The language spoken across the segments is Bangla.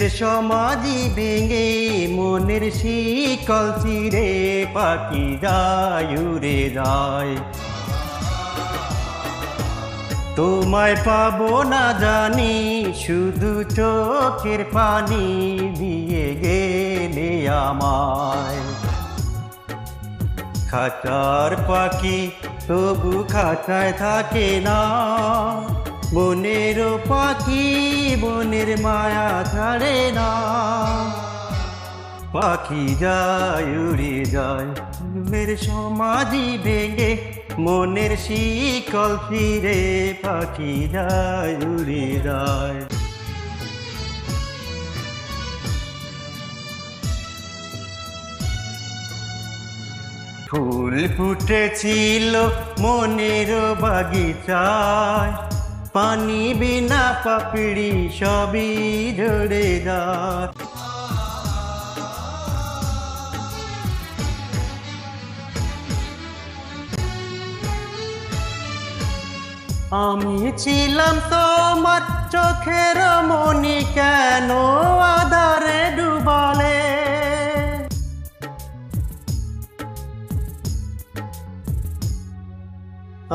সুখের সমাধি ভেঙে মনের শিকল চিরে পাখি যায় উড়ে যায়। তোমায় পাবো না জানি শুধু চোখের পানি দিয়ে গেলে আমায়। খাঁচার পাখি তবু খাঁচায় থাকে না, বনেরও পাখি বনের মায়া ছাড়ে না। পাখি যায় উড়ে যায় মনের সমাধি ভেঙে মনের শিকল ফিরে পাখি যায় উড়ে যায়। ফুল ফুটেছিল মনের বাগিচায়, পানি বিনা পাপড়ি সবই ঝরে যায়। আমি ছিলাম তোমার চোখের মনি, কেন আধারে ডুবালে?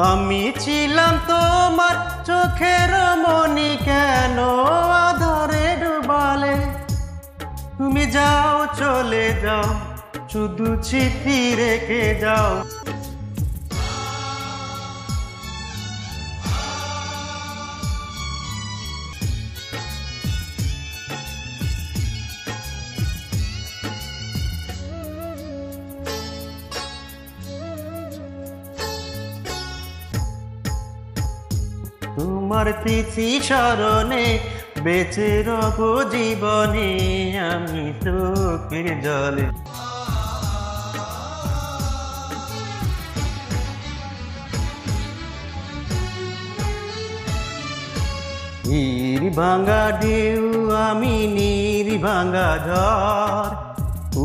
আমি ছিলাম তোমার চোখের মনি, কেন আধারে ডুবালে? তুমি যাও চলে যাও, শুধু চিঠি রেখে যাও। তোমার স্মৃতি স্মরণে বেঁচে রব জীবনে আমি চোখের জলে। নীর ভাঙা ঢেউ আমি নীর ভাঙা ঝড়,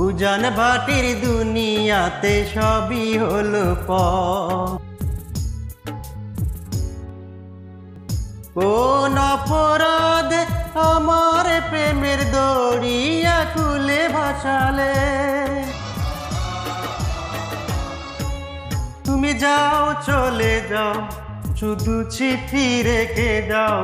উজান ভাটির দুনিয়াতে সবই হলো পথ। কোন অপরাধে আমার প্রেমের দড়িয়া খুলে ভাসালে? তুমি যাও চলে যাও, শুধু চিঠি রেখে যাও।